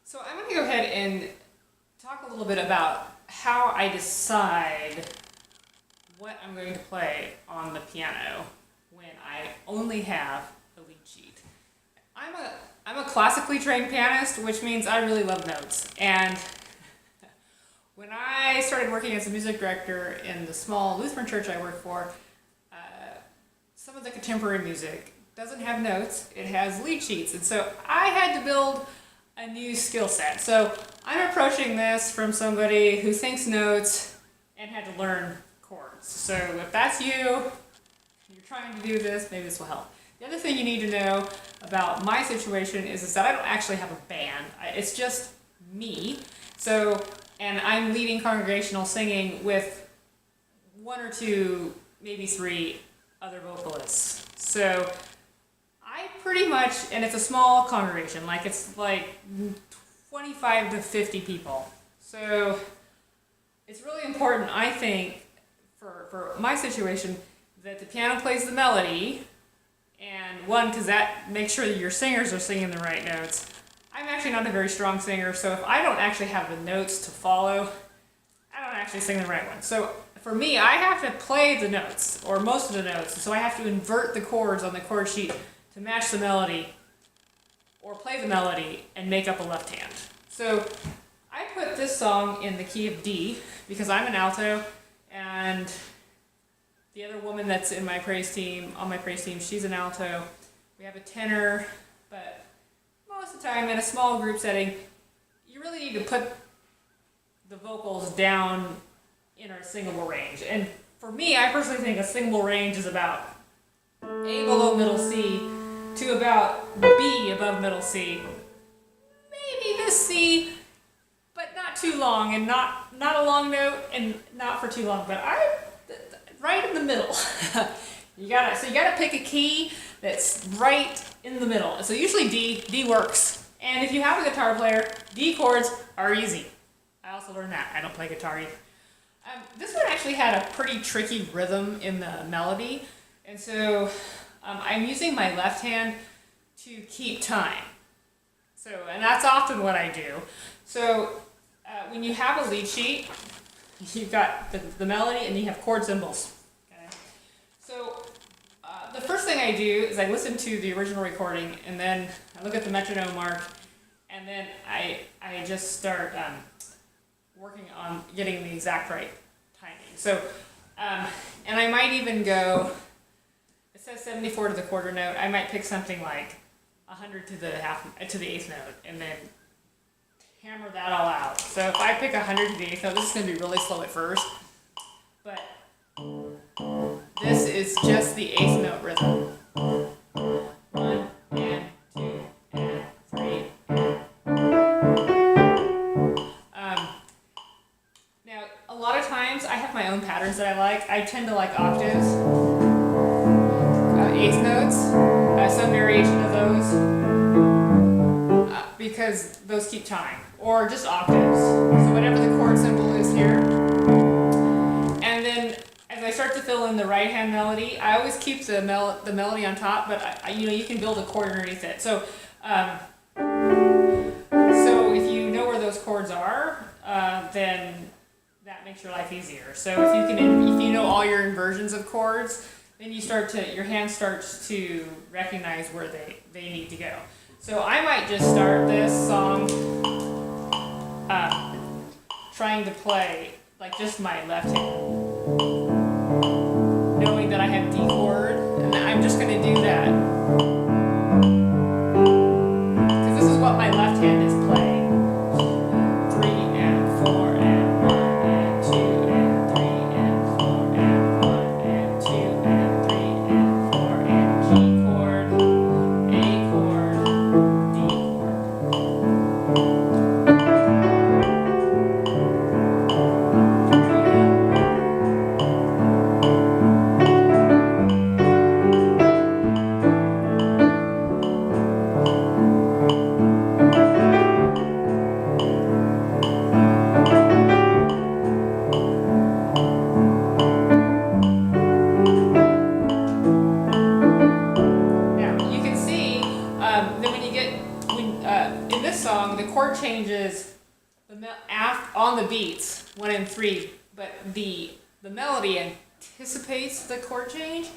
So I'm going to go ahead and talk a little bit about how I decide what I'm going to play on the piano when I only have a lead sheet. I'm a classically trained pianist, which means I really love notes. And when I started working as a music director in the small Lutheran church I work for, some of the contemporary music doesn't have notes, it has lead sheets. And so I had to build a new skill set. So I'm approaching this from somebody who thinks notes and had to learn chords. So if that's you, you're trying to do this, maybe this will help. The other thing you need to know about my situation is that I don't actually have a band. It's just me. So, and I'm leading congregational singing with one or two, maybe three other vocalists. So I pretty much, and it's a small congregation, like it's like 25 to 50 people. So it's really important, I think, for my situation, that the piano plays the melody, and one, because that makes sure that your singers are singing the right notes. I'm actually not a very strong singer, so if I don't actually have the notes to follow, I don't actually sing the right one. So for me, I have to play the notes, or most of the notes, so I have to invert the chords on the chord sheet to match the melody, or play the melody and make up a left hand. So I put this song in the key of D because I'm an alto, and the other woman that's in my praise team, on my praise team, she's an alto. We have a tenor, but most of the time in a small group setting, you really need to put the vocals down in our singable range. And for me, I personally think a singable range is about A below middle C to about B above middle C. Maybe this C, but not too long, and not a long note, and not for too long. But right in the middle. you gotta pick a key that's right in the middle. So usually D works. And if you have a guitar player, D chords are easy. I also learned that. I don't play guitar either. This one actually had a pretty tricky rhythm in the melody, and so I'm using my left hand to keep time. So, and that's often what I do. So when you have a lead sheet, you've got the melody and you have chord symbols. Okay? So the first thing I do is I listen to the original recording, and then I look at the metronome mark, and then I just start working on getting the exact right timing. So, and I might even go, it says 74 to the quarter note, I might pick something like 100 to the eighth note, and then hammer that all out. So if I pick 100 to the eighth note, this is going to be really slow at first, but this is just the eighth note rhythm. 1 and 2 and 3 and now, a lot of times I have my own patterns that I like. I tend to like octaves, eighth notes, some variation of those, because those keep time, or just octaves. So whatever the chord symbol is here. And then as I start to fill in the right hand melody, I always keep the melody on top, but you can build a chord underneath it. So so if you know where those chords are, then that makes your life easier. So if you know all your inversions of chords, then your hand starts to recognize where they need to go. So I might just start this song trying to play like just my left hand, knowing that I have D chord, and I'm just going to do that because this is what my left hand is playing. 3 and 4 and 1 and 2 and 3 and 4 and 1 and 2 and 3 and 4 and G chord, A chord, D chord. changes on the beats 1 and 3, but the melody anticipates the chord change.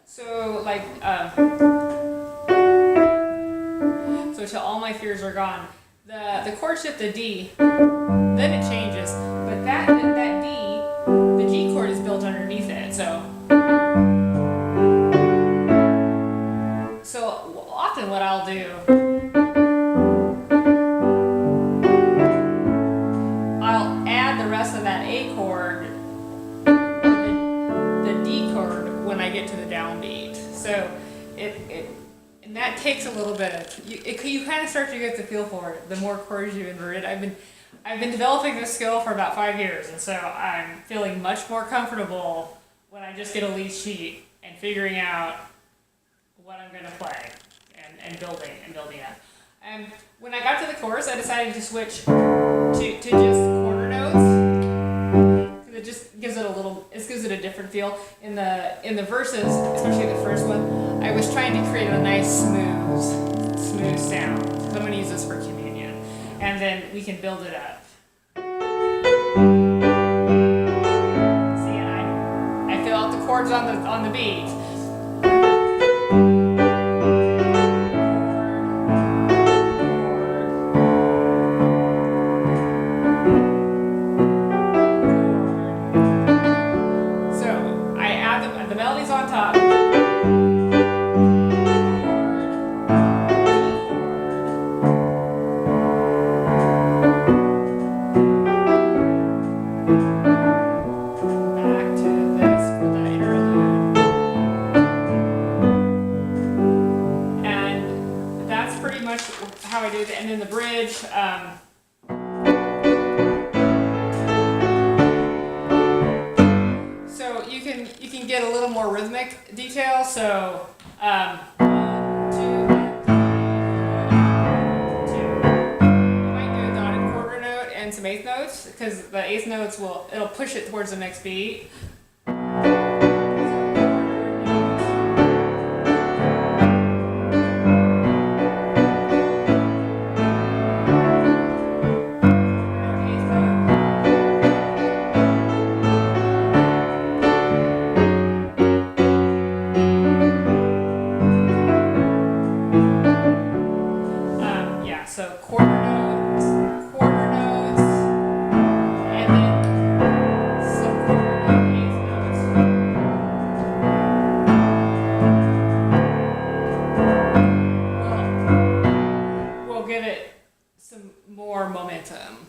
So like so till all my fears are gone. The chord shift to D, then it changes, but that D, the G chord is built underneath it. So often what I'll do, I'll add the rest of that A chord, the D chord, when I get to the downbeat. So and that takes a little bit of, you kind of start to get the feel for it the more chords you invert it. I've been developing this skill for about 5 years, and so I'm feeling much more comfortable when I just get a lead sheet and figuring out what I'm going to play and building it. And when I got to the chorus, I decided to switch to just quarter notes. It just gives it a different feel. In the verses, especially the first one, I was trying to create a nice smooth sound. So I'm going to use this for communion, and then we can build it up. See, I fill out the chords on the beat. The melody's on top. Back to this for the interlude. And that's pretty much how I do it. And then the bridge. You can get a little more rhythmic detail. So 1, 2, 3, 2. You might do a dotted quarter note and some eighth notes, because the eighth notes it'll push it towards the next beat. So quarter notes, and then some quarter note, eighth notes. We'll give it some more momentum.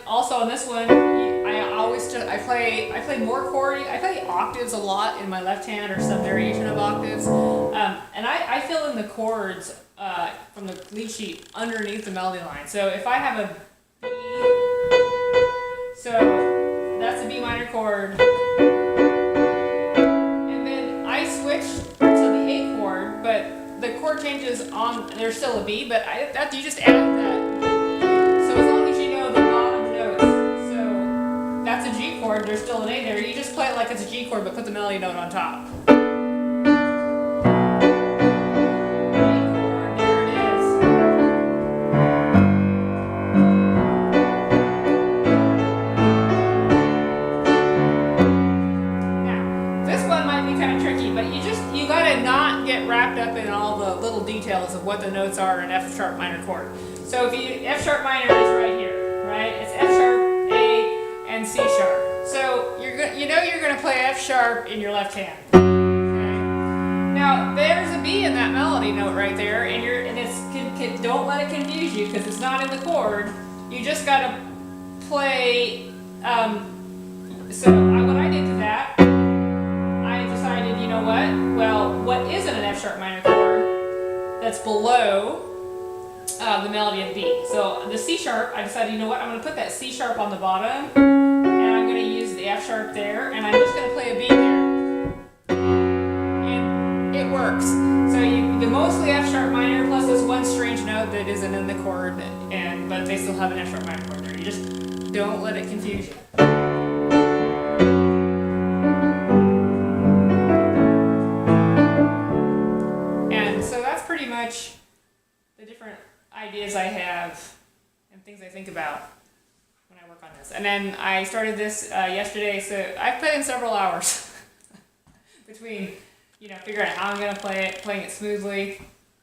Also on this one, I play more chord. I play octaves a lot in my left hand, or some variation of octaves, and I fill in the chords from the lead sheet underneath the melody line. So if I have a B, so that's a B minor chord, and then I switch to the A chord, but the chord changes on. There's still a B, but you just add that. So as long as you know the bottom notes, so that's a G chord, there's still an A there, you just play it like it's a G chord, but put the melody note on top. A chord, there it is. Now, this one might be kind of tricky, but you gotta not get wrapped up in all the little details of what the notes are in F sharp minor chord. So if F sharp minor is right here, right? It's F sharp, A, and C sharp. So you're going to play F sharp in your left hand. Okay? Now there's a B in that melody note right there, and don't let it confuse you, because it's not in the chord. You just got to play. What I did to that, I decided, you know what? Well, what isn't an F sharp minor chord that's below the melody of B? So the C sharp, I decided, you know what? I'm going to put that C sharp on the bottom, and I'm going to use the F sharp there, and I'm just going to play a B there. works. So you mostly F sharp minor plus this one strange note that isn't in the chord, but they still have an F sharp minor chord there. You just don't let it confuse you. And so that's pretty much the different ideas I have and things I think about when I work on this. And then I started this yesterday, so I've put in several hours between, figuring out how I'm going to play it, playing it smoothly,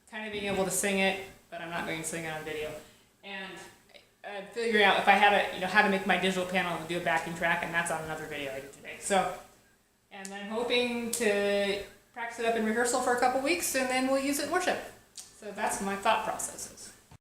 kind of being able to sing it, but I'm not going to sing it on video, and figuring out if I had how to make my digital piano and do a backing track, and that's on another video I did today. So, and then hoping to practice it up in rehearsal for a couple weeks, and then we'll use it in worship. So that's my thought processes.